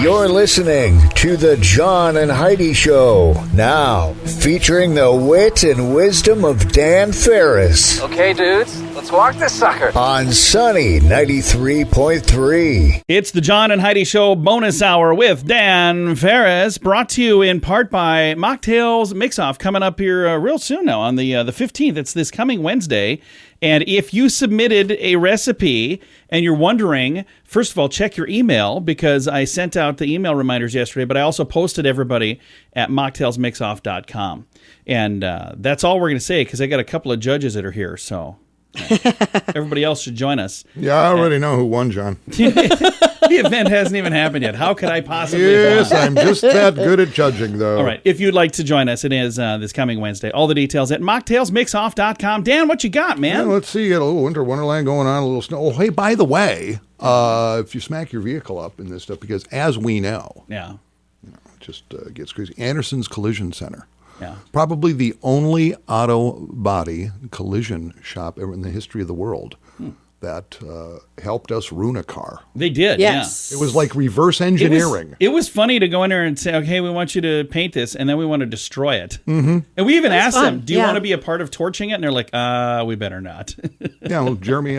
You're listening to the John and Heidi Show, now featuring the wit and wisdom of Dan Farris. Okay, dudes, let's walk this sucker. On Sunny 93.3. It's the John and Heidi Show bonus hour with Dan Farris, brought to you in part by Mocktails Mix-Off, coming up here real soon now on the 15th. It's this coming Wednesday. And if you submitted a recipe and you're wondering, first of all, check your email, because I sent out the email reminders yesterday, but I also posted everybody at mocktailsmixoff.com. And that's all we're going to say, because I got a couple of judges that are here, so everybody else should join us. Yeah, I already know who won, John. The event hasn't even happened yet. How could I possibly? Yes, I'm just that good at judging, though. All right. If you'd like to join us, it is this coming Wednesday. All the details at mocktailsmixoff.com. Dan, what you got, man? Yeah, let's see. You got a little winter wonderland going on, a little snow. Oh, hey, by the way, if you smack your vehicle up in this stuff, because as we know, yeah, it just gets crazy. Anderson's Collision Center. Yeah. Probably the only auto body collision shop ever in the history of the world that helped us ruin a car. They did, yes. It was like reverse engineering. It was funny to go in there and say, okay, we want you to paint this, and then we want to destroy it. Mm-hmm. And we even asked them, do you want to be a part of torching it? And they're like, we better not. Yeah, well, Jeremy,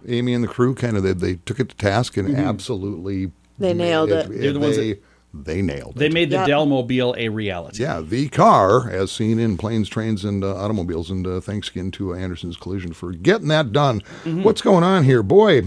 Amy, and the crew they took it to task and absolutely They nailed it. They're the ones They nailed it. They made the Delmobile a reality. Yeah, the car, as seen in planes, trains, and automobiles. And thanks again to Anderson's Collision for getting that done. Mm-hmm. What's going on here? Boy,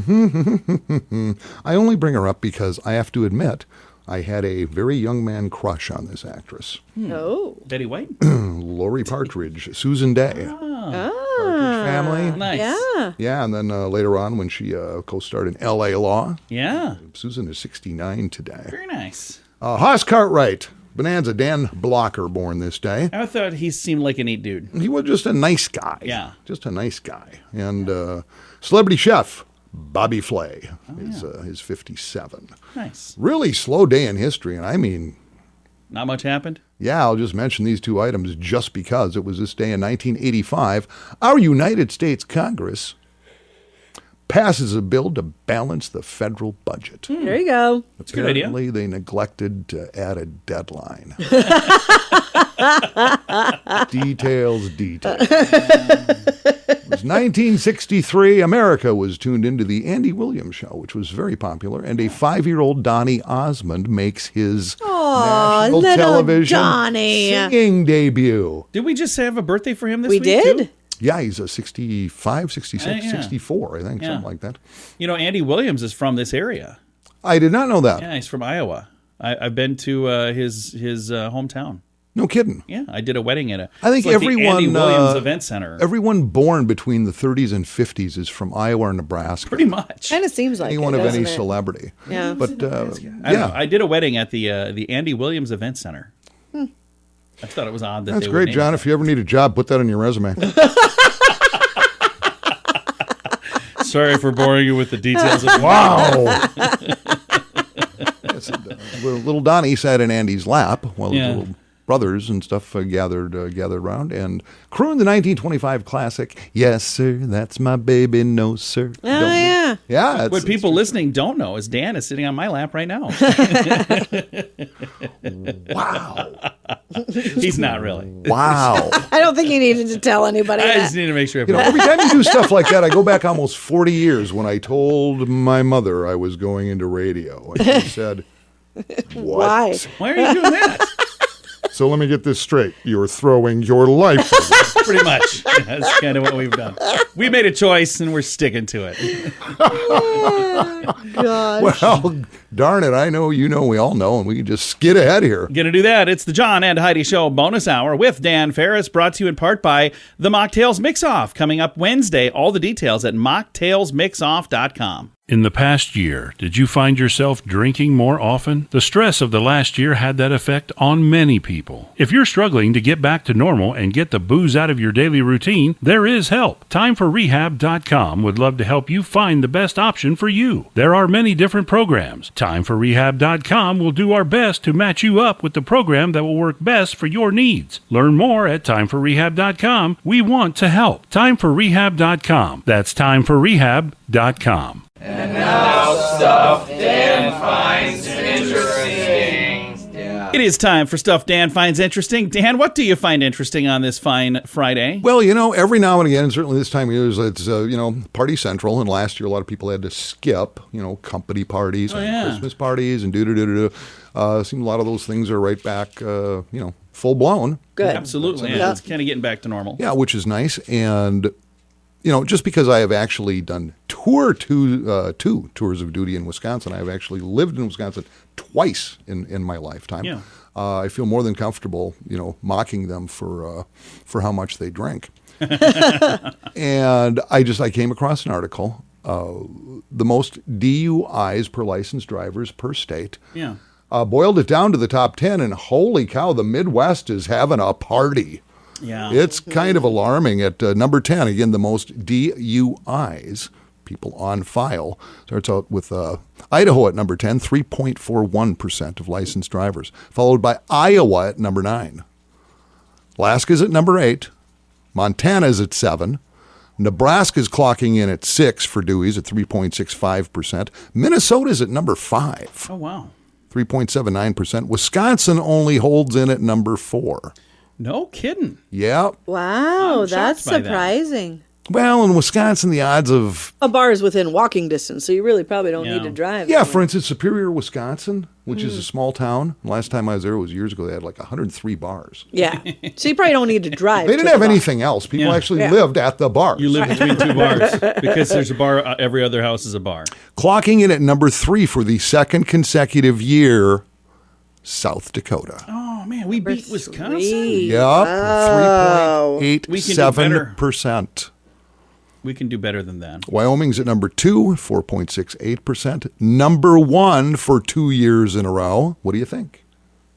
I only bring her up because I have to admit, I had a very young man crush on this actress. Oh. Betty White? Lori Partridge, Susan Day. Partridge Family. Nice. Yeah. Yeah, and then later on when she co-starred in L.A. Law. Yeah. Susan is 69 today. Very nice. Haas Cartwright, Bonanza, Dan Blocker, born this day. I thought he seemed like a neat dude. He was just a nice guy. Yeah. Just a nice guy. And celebrity chef, Bobby Flay, is 57. Nice. Really slow day in history, and I mean... Not much happened? Yeah, I'll just mention these two items just because it was this day in 1985. Our United States Congress passes a bill to balance the federal budget. There you go. That's a good idea. Apparently, they neglected to add a deadline. Details. It was 1963. America was tuned into the Andy Williams Show, which was very popular, and a 5-year-old Donny Osmond makes his national television singing debut. Did we just have a birthday for him this We week, did? too? Yeah, he's a 65, 66, Yeah. 64, I think, something like that. You know, Andy Williams is from this area. I did not know that. Yeah, he's from Iowa. I've been to his hometown. No kidding. Yeah, I did a wedding at I think the everyone Andy Williams Event Center. Everyone born between the 30s and 50s is from Iowa or Nebraska. Pretty much. Kind of seems like Anyone it, of any doesn't it? celebrity. Yeah. But I don't know. I did a wedding at the Andy Williams Event Center. I thought it was odd that that's they great, would John. name If you ever need a job, put that on your resume. Sorry for boring you with the details of Wow. Little Donnie sat in Andy's lap while his little brothers and stuff gathered around and crooned the 1925 classic, "Yes, sir, that's my baby, no, sir." Oh, yeah. Yeah. What people listening don't know is Dan is sitting on my lap right now. Wow. He's not really. Wow. I don't think you needed to tell anybody I that. just need to make sure. You know, every time you do stuff like that, I go back almost 40 years when I told my mother I was going into radio. And she said, "What? Why? Why are you doing that? So let me get this straight. You're throwing your life away." Pretty much. Yeah, that's kind of what we've done. We made a choice and we're sticking to it. Gosh. Well, darn it. I know, you know, we all know, and we can just skid ahead here. Gonna do that. It's the John and Heidi Show bonus hour with Dan Farris, brought to you in part by the Mocktails Mix-Off, coming up Wednesday. All the details at mocktailsmixoff.com. In the past year, did you find yourself drinking more often? The stress of the last year had that effect on many people. If you're struggling to get back to normal and get the booze out of your daily routine, there is help. TimeForRehab.com would love to help you find the best option for you. There are many different programs. TimeForRehab.com will do our best to match you up with the program that will work best for your needs. Learn more at TimeForRehab.com. We want to help. TimeForRehab.com. That's TimeForRehab.com. And now stuff Dan finds interesting. It is time for Stuff Dan Finds Interesting. Dan, what do you find interesting on this fine Friday? Well, every now and again, certainly this time of year, it's, Party Central. And last year, a lot of people had to skip, company parties and Christmas parties and do-do-do-do-do. Seems a lot of those things are right back, full blown. Good. Absolutely. Yeah. It's kind of getting back to normal. Yeah, which is nice. And, just because I have actually done two tours of duty in Wisconsin, I have actually lived in Wisconsin twice in my lifetime. Yeah. I feel more than comfortable, mocking them for how much they drink. And I came across an article, the most DUIs per licensed drivers per state. Yeah. Boiled it down to the top 10, and holy cow, the Midwest is having a party. Yeah. It's kind of alarming. At number 10, again, the most DUIs, people on file. Starts out with Idaho at number 10, 3.41% of licensed drivers, followed by Iowa at number 9. Alaska's at number 8. Montana's at 7. Nebraska's clocking in at 6 for DUIs at 3.65%. Minnesota's at number 5. Oh, wow. 3.79%. Wisconsin only holds in at number 4. No kidding. Yep. Wow, I'm that's shocked by that. surprising. Well, in Wisconsin, the odds of... A bar is within walking distance, so you really probably don't need to drive. Yeah, for instance, Superior, Wisconsin, which is a small town. Last time I was there was years ago. They had like 103 bars. Yeah. So you probably don't need to drive. They didn't have anything else. People actually lived at the bars. You live between two bars because there's a bar. Every other house is a bar. Clocking in at number 3 for the second consecutive year, South Dakota. Oh, man, we beat Wisconsin. Yep, 3.87%. We can do better than that. Wyoming's at number 2, 4.68%. Number 1 for 2 years in a row. What do you think?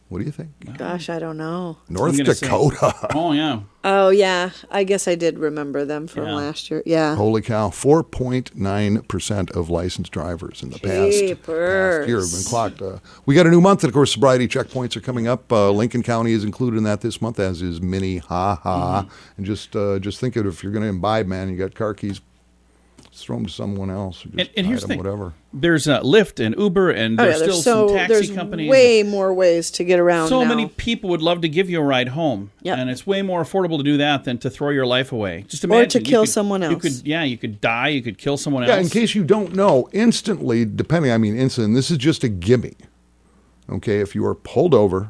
What do you think? Gosh, I don't know. North Dakota. Oh, yeah. Oh, yeah. I guess I did remember them from last year. Yeah. Holy cow. 4.9% of licensed drivers in the past year have been clocked. We got a new month, and of course, sobriety checkpoints are coming up. Lincoln County is included in that this month, as is Minnehaha. And just think of it, if you're going to imbibe, man, you got car keys, just throw them to someone else. Or just and here's the thing. Whatever. There's Lyft and Uber, and there's still some taxi companies. Way more ways to get around So now. many people would love to give you a ride home. Yep. And it's way more affordable to do that than to throw your life away. Just imagine. Or to kill someone else. You could die, you could kill someone else. Yeah, in case you don't know, instantly, instant, this is just a gimme. Okay, if you are pulled over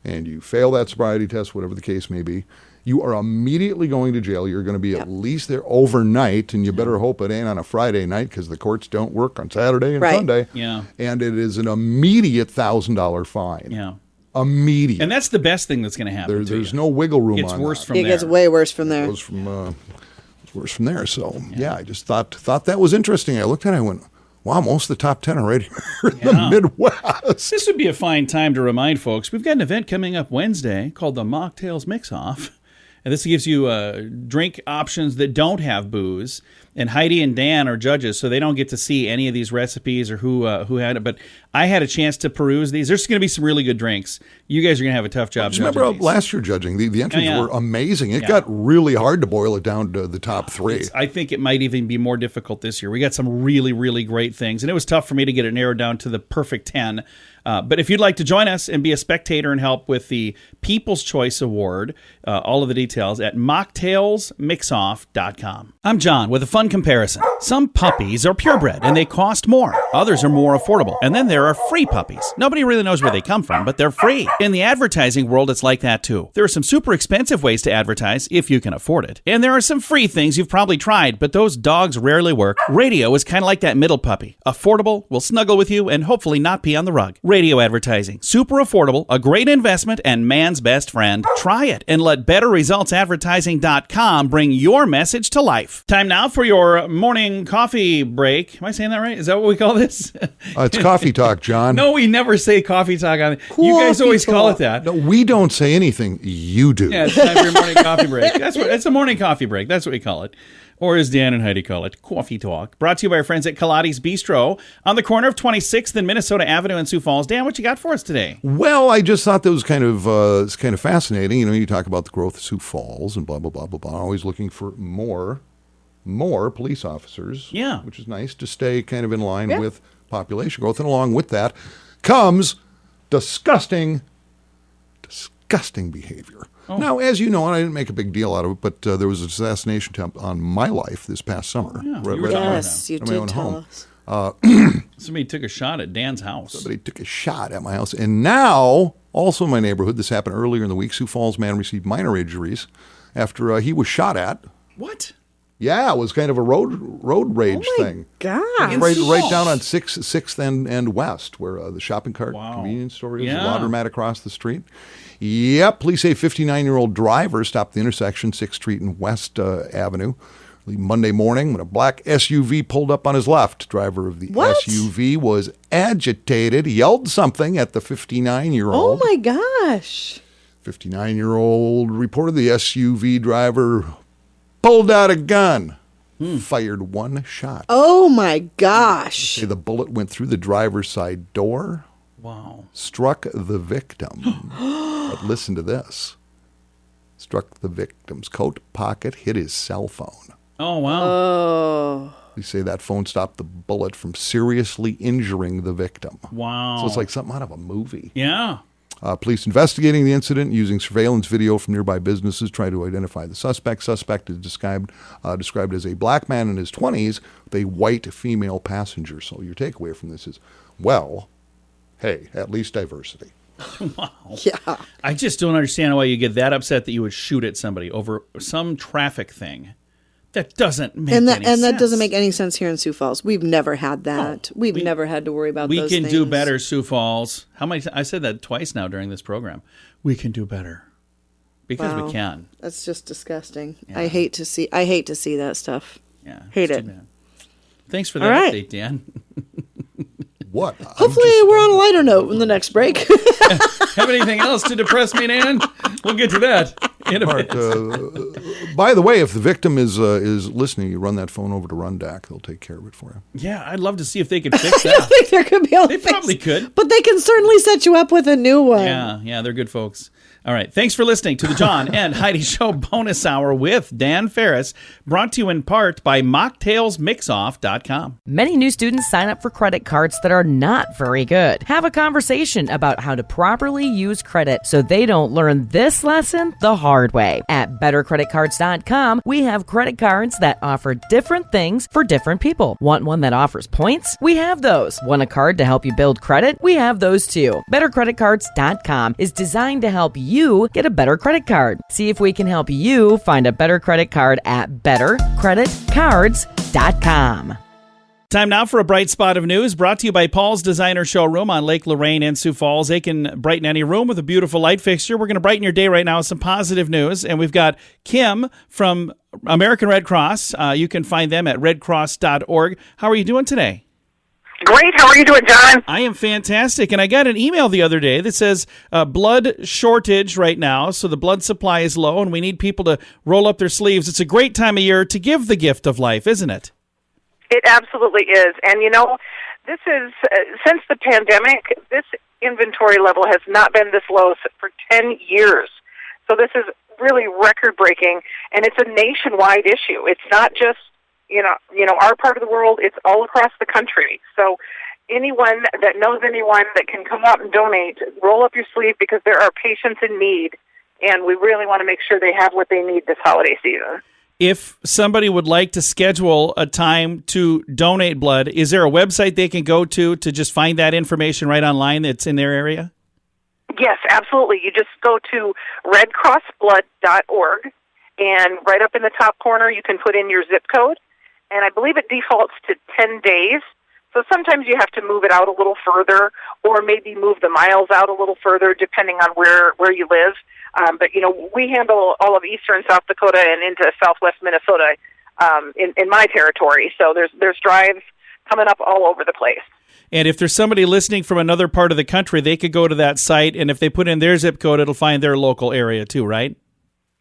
and you fail that sobriety test, whatever the case may be, you are immediately going to jail. You're going to be at least there overnight, and you better hope it ain't on a Friday night because the courts don't work on Saturday and Sunday. Yeah. And it is an immediate $1,000 fine. Yeah. Immediate. And that's the best thing that's going to happen. There's no wiggle room It's on worse that. from It there. gets way worse from there. It goes from it's worse from there. So yeah, I just thought that was interesting. I looked at it, I went, wow, most of the top 10 are right here in the Midwest. This would be a fine time to remind folks, we've got an event coming up Wednesday called the Mocktails Mix-Off. And this gives you drink options that don't have booze. And Heidi and Dan are judges, so they don't get to see any of these recipes or who had it. But I had a chance to peruse these. There's going to be some really good drinks. You guys are going to have a tough job. Just remember last year judging, the entries were amazing. It got really hard to boil it down to the top 3. I think it might even be more difficult this year. We got some really, really great things. And it was tough for me to get it narrowed down to the perfect 10. But if you'd like to join us and be a spectator and help with the People's Choice Award, all of the details at mocktailsmixoff.com. I'm John with a fun comparison. Some puppies are purebred and they cost more. Others are more affordable. And then there are free puppies. Nobody really knows where they come from, but they're free. In the advertising world, it's like that too. There are some super expensive ways to advertise if you can afford it. And there are some free things you've probably tried, but those dogs rarely work. Radio is kind of like that middle puppy. Affordable, will snuggle with you, and hopefully not pee on the rug. Radio advertising. Super affordable, a great investment, and man's best friend. Try it and let BetterResultsAdvertising.com bring your message to life. Time now for your morning coffee break. Am I saying that right? Is that what we call this? It's coffee talk, John. No, we never say coffee talk on it. You guys always call it that. No, we don't say anything. You do. Yeah, it's time for your morning coffee break. It's a morning coffee break. That's what we call it. Or as Dan and Heidi call it, Coffee Talk. Brought to you by our friends at Kaladi's Bistro on the corner of 26th and Minnesota Avenue in Sioux Falls. Dan, what you got for us today? Well, I just thought that was kind of fascinating. You know, you talk about the growth of Sioux Falls and blah, blah, blah, blah, blah. Always looking for more police officers. Yeah. Which is nice to stay kind of in line with population growth. And along with that comes disgusting disgusting behavior. Now, as you know, and I didn't make a big deal out of it, but there was an assassination attempt on my life this past summer. Yes, you at my did own tell home. us. Somebody took a shot at Dan's house. Somebody took a shot at my house. And now, also in my neighborhood, this happened earlier in the week, Sioux Falls man received minor injuries after he was shot at. What? Yeah, it was kind of a road rage thing. God. Right down on 6th and West, where the shopping cart convenience store is, the Yeah. laundromat across the street. Yep, police say 59-year-old driver stopped the intersection, 6th Street and West Avenue, Monday morning when a black SUV pulled up on his left. Driver of the SUV was agitated, yelled something at the 59-year-old. Oh, my gosh. 59-year-old reported the SUV driver pulled out a gun, fired one shot. Oh, my gosh. Say the bullet went through the driver's side door. Wow. Struck the victim. But listen to this. Struck the victim's coat pocket, hit his cell phone. Oh, wow. Oh. They say that phone stopped the bullet from seriously injuring the victim. Wow. So it's like something out of a movie. Yeah. Police investigating the incident using surveillance video from nearby businesses try to identify the suspect. Suspect is described as a black man in his 20s with a white female passenger. So your takeaway from this is, well, hey, at least diversity. Wow. Yeah. I just don't understand why you get that upset that you would shoot at somebody over some traffic thing. That doesn't make any sense. That doesn't make any sense here in Sioux Falls. We've never had that. We've never had to worry about those things. We can do better, Sioux Falls. I said that twice now during this program. We can do better. Because we can. That's just disgusting. Yeah. I hate to see that stuff. Yeah. Hate it. Thanks for that update, Dan. What? Hopefully we're on a lighter note in the next break. Have anything else to depress me, Dan? We'll get to that in a bit. By the way, if the victim is listening, you run that phone over to Rundac. They'll take care of it for you. Yeah, I'd love to see if they could fix that. I think there could be a They probably could. But they can certainly set you up with a new one. Yeah, they're good folks. All right, thanks for listening to the John and Heidi Show bonus hour with Dan Farris, brought to you in part by mocktailsmixoff.com. Many new students sign up for credit cards that are not very good. Have a conversation about how to properly use credit so they don't learn this lesson the hard way. At bettercreditcards.com, we have credit cards that offer different things for different people. Want one that offers points? We have those. Want a card to help you build credit? We have those too. Bettercreditcards.com is designed to help you get a better credit card. See if we can help you find a better credit card at bettercreditcards.com. Time now for a bright spot of news brought to you by Paul's Designer Showroom on Lake Lorraine in Sioux Falls. They can brighten any room with a beautiful light fixture. We're going to brighten your day right now with some positive news. And we've got Kim from American Red Cross. You can find them at redcross.org. How are you doing today? Great. How are you doing, John? I am fantastic. And I got an email the other day that says blood shortage right now. So the blood supply is low and we need people to roll up their sleeves. It's a great time of year to give the gift of life, isn't it? It absolutely is. And, you know, this is, since the pandemic, this inventory level has not been this low for 10 years. So this is really record-breaking, and it's a nationwide issue. It's not just, you know, our part of the world, it's all across the country. So anyone that knows anyone that can come out and donate, roll up your sleeve because there are patients in need, and we really want to make sure they have what they need this holiday season. If somebody would like to schedule a time to donate blood, is there a website they can go to just find that information right online that's in their area? Yes, absolutely. You just go to redcrossblood.org, and right up in the top corner you can put in your zip code, and I believe it defaults to 10 days. So sometimes you have to move it out a little further, or maybe move the miles out a little further, depending on where you live. But, you know, we handle all of eastern South Dakota and into southwest Minnesota in my territory. So there's drives coming up all over the place. And if there's somebody listening from another part of the country, they could go to that site, and if they put in their zip code, it'll find their local area too, right?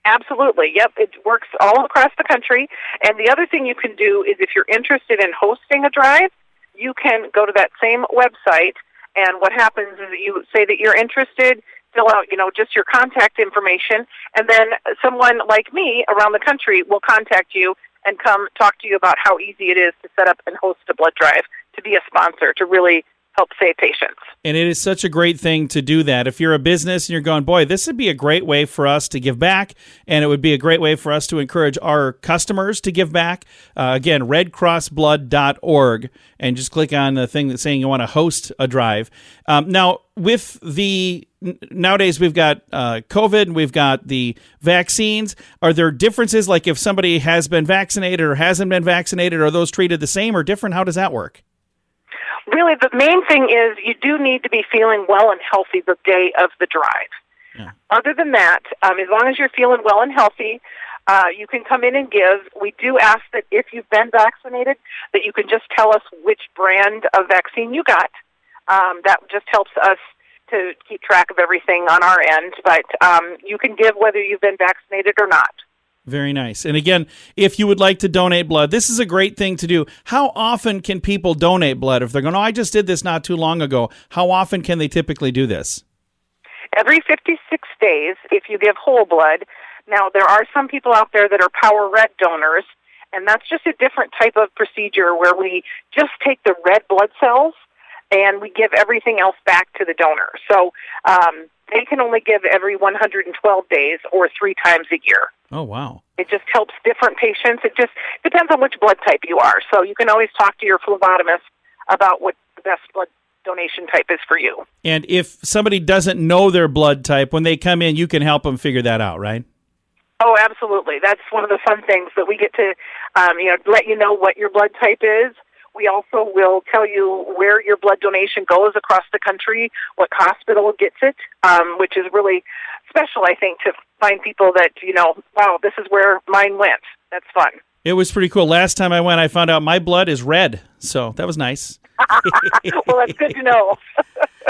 Absolutely. Yep, it works all across the country. And the other thing you can do is if you're interested in hosting a drive, you can go to that same website, and what happens is that you say that you're interested, fill out, you know, just your contact information, and then someone like me around the country will contact you and come talk to you about how easy it is to set up and host a blood drive, to be a sponsor, to really help save patients. And it is such a great thing to do that. If you're a business and you're going, boy, this would be a great way for us to give back, and it would be a great way for us to encourage our customers to give back. Again, redcrossblood.org, and just click on the thing that's saying you want to host a drive. Now, with nowadays we've got COVID and we've got the vaccines. Are there differences? Like if somebody has been vaccinated or hasn't been vaccinated, are those treated the same or different? How does that work? Really, the main thing is you do need to be feeling well and healthy the day of the drive. Yeah. Other than that, as long as you're feeling well and healthy, you can come in and give. We do ask that if you've been vaccinated, that you can just tell us which brand of vaccine you got. That just helps us to keep track of everything on our end. But you can give whether you've been vaccinated or not. Very nice. And again, if you would like to donate blood, this is a great thing to do. How often can people donate blood? If they're going, oh, I just did this not too long ago, how often can they typically do this? Every 56 days if you give whole blood. Now, there are some people out there that are power red donors, and that's just a different type of procedure where we just take the red blood cells and we give everything else back to the donor. So they can only give every 112 days or 3 times a year. Oh, wow. It just helps different patients. It just depends on which blood type you are. So you can always talk to your phlebotomist about what the best blood donation type is for you. And if somebody doesn't know their blood type, when they come in, you can help them figure that out, right? Oh, absolutely. That's one of the fun things that we get to let you know what your blood type is. We also will tell you where your blood donation goes across the country, what hospital gets it, which is really special, I think, to find people that, wow, this is where mine went. That's fun. It was pretty cool. Last time I went, I found out my blood is red, so that was nice. Well, that's good to know.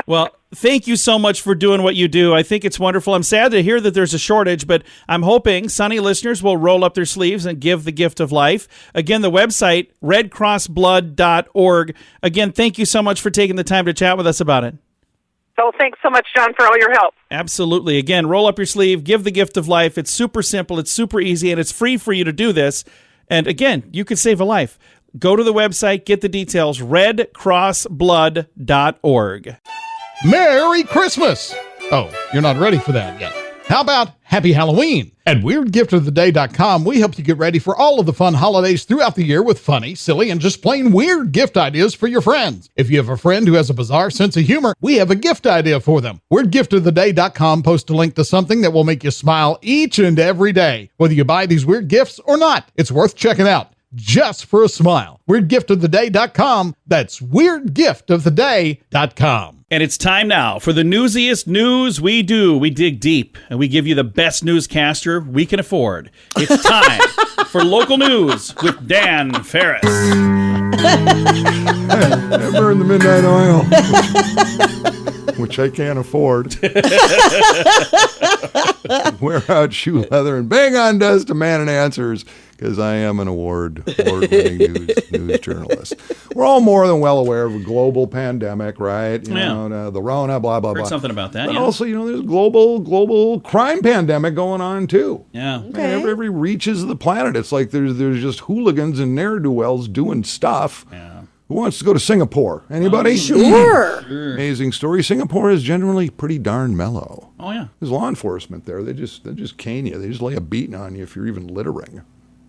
Well, thank you so much for doing what you do. I think it's wonderful. I'm sad to hear that there's a shortage, but I'm hoping Sunny listeners will roll up their sleeves and give the gift of life. Again, the website, redcrossblood.org. Again, thank you so much for taking the time to chat with us about it. So thanks so much, John, for all your help. Absolutely. Again, roll up your sleeve, give the gift of life. It's super simple, it's super easy, and it's free for you to do this. And again, you could save a life. Go to the website, get the details, redcrossblood.org. Merry Christmas! Oh, you're not ready for that yet. How about Happy Halloween? At WeirdGiftOfTheDay.com, we help you get ready for all of the fun holidays throughout the year with funny, silly, and just plain weird gift ideas for your friends. If you have a friend who has a bizarre sense of humor, we have a gift idea for them. WeirdGiftOfTheDay.com posts a link to something that will make you smile each and every day, whether you buy these weird gifts or not. It's worth checking out. Just for a smile. WeirdGiftOfTheDay.com. That's WeirdGiftOfTheDay.com. And it's time now for the newsiest news we do. We dig deep, and we give you the best newscaster we can afford. It's time for local news with Dan Farris. Never in the midnight oil, which I can't afford. Wear out shoe leather and bang on dust, demand and answers, because I am an award-winning news journalist. We're all more than well aware of a global pandemic, right? You know, the Rona, blah, blah, blah. Heard something about that, but yeah. also, there's a global crime pandemic going on, too. Yeah. Okay. Every reaches of the planet. It's like there's just hooligans and ne'er-do-wells doing stuff. Yeah. Who wants to go to Singapore? Anybody? Sure. Amazing story. Singapore is generally pretty darn mellow. Oh, yeah. There's law enforcement there. They just cane you. They just lay a beating on you if you're even littering.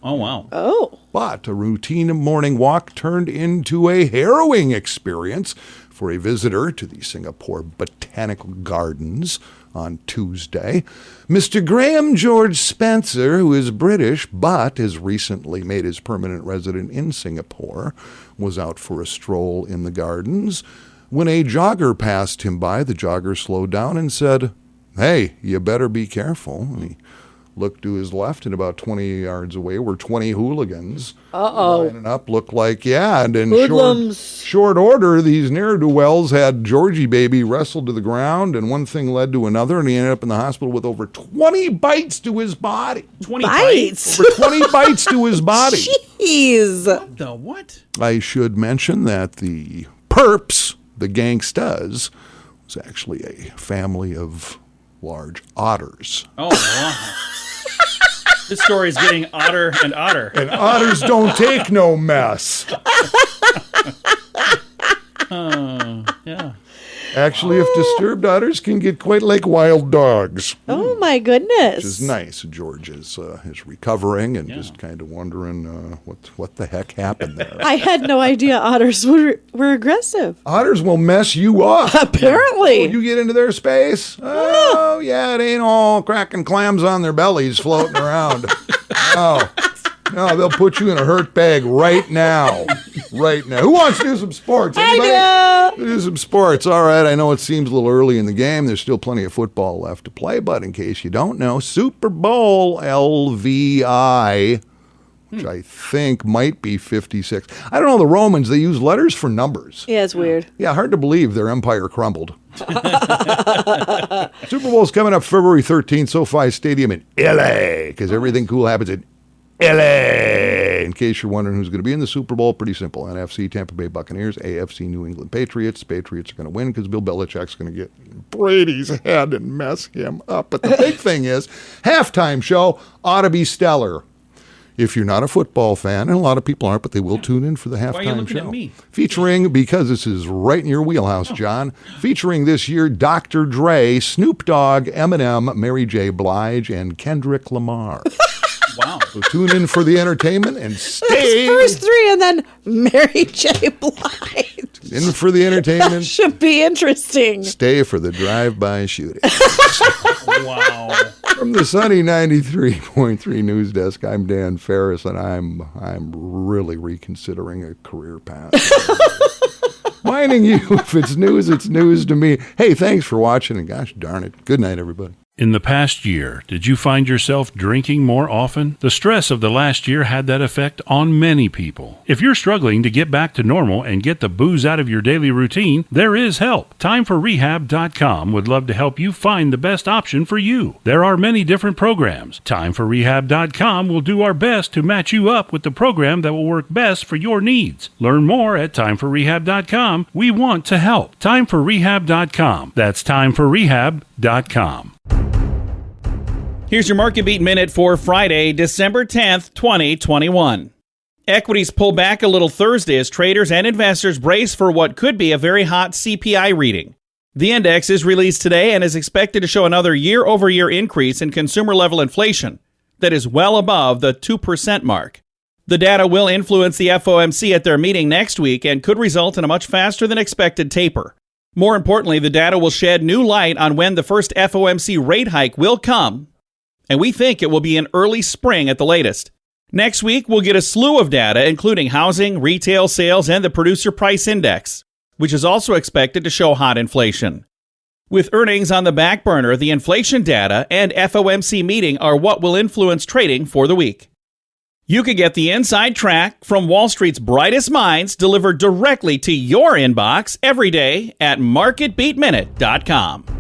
Oh, wow. Oh. But a routine morning walk turned into a harrowing experience for a visitor to the Singapore Botanical Gardens on Tuesday. Mr. Graham George Spencer, who is British but has recently made his permanent residence in Singapore, was out for a stroll in the gardens. When a jogger passed him by, the jogger slowed down and said, "Hey, you better be careful." And he looked to his left, and about 20 yards away were 20 hooligans. Lining up, looked like, and in short order, these ne'er-do-wells had Georgie baby wrestled to the ground, and one thing led to another, and he ended up in the hospital with over 20 bites to his body. 20 bites? Over 20 bites to his body. Jeez. The what? I should mention that the perps, the gangstas, was actually a family of large otters. Oh, wow. This story is getting odder and odder. And otters don't take no mess. Yeah. Actually, if disturbed, otters can get quite like wild dogs. Oh, my goodness. Which is nice. George is recovering and just kind of wondering what the heck happened there. I had no idea otters were aggressive. Otters will mess you up. Apparently. You get into their space. Oh, yeah, it ain't all cracking clams on their bellies floating around. No, they'll put you in a hurt bag right now. Right now. Who wants to do some sports? Anybody? I do. Do some sports. All right, I know it seems a little early in the game. There's still plenty of football left to play, but in case you don't know, Super Bowl LVI, which I think might be 56. I don't know, the Romans, they use letters for numbers. Yeah, it's weird. Yeah, hard to believe their empire crumbled. Super Bowl's coming up February 13th, SoFi Stadium in LA, because everything cool happens in LA. In case you're wondering who's going to be in the Super Bowl, pretty simple. NFC, Tampa Bay Buccaneers, AFC, New England Patriots. Patriots are going to win because Bill Belichick's going to get Brady's head and mess him up. But the big thing is, halftime show ought to be stellar. If you're not a football fan, and a lot of people aren't, but they will tune in for the halftime show. Why are you looking at me? Featuring, because this is right in your wheelhouse, John, featuring this year Dr. Dre, Snoop Dogg, Eminem, Mary J. Blige, and Kendrick Lamar. Wow. So tune in for the entertainment and stay. First three and then Mary J. Blige. In for the entertainment. Should be interesting. Stay for the drive-by shooting. Wow. From the sunny 93.3 news desk, I'm Dan Farris, and I'm really reconsidering a career path. Minding you, if it's news to me. Hey, thanks for watching, and gosh darn it, good night, everybody. In the past year, did you find yourself drinking more often? The stress of the last year had that effect on many people. If you're struggling to get back to normal and get the booze out of your daily routine, there is help. TimeForRehab.com would love to help you find the best option for you. There are many different programs. TimeForRehab.com will do our best to match you up with the program that will work best for your needs. Learn more at TimeForRehab.com. We want to help. TimeForRehab.com. That's TimeForRehab.com. Here's your Market Beat Minute for Friday, December 10th, 2021. Equities pull back a little Thursday as traders and investors brace for what could be a very hot CPI reading. The index is released today and is expected to show another year-over-year increase in consumer-level inflation that is well above the 2% mark. The data will influence the FOMC at their meeting next week and could result in a much faster than expected taper. More importantly, the data will shed new light on when the first FOMC rate hike will come, and we think it will be in early spring at the latest. Next week, we'll get a slew of data, including housing, retail sales, and the Producer Price Index, which is also expected to show hot inflation. With earnings on the back burner, the inflation data and FOMC meeting are what will influence trading for the week. You can get the inside track from Wall Street's brightest minds delivered directly to your inbox every day at MarketBeatMinute.com.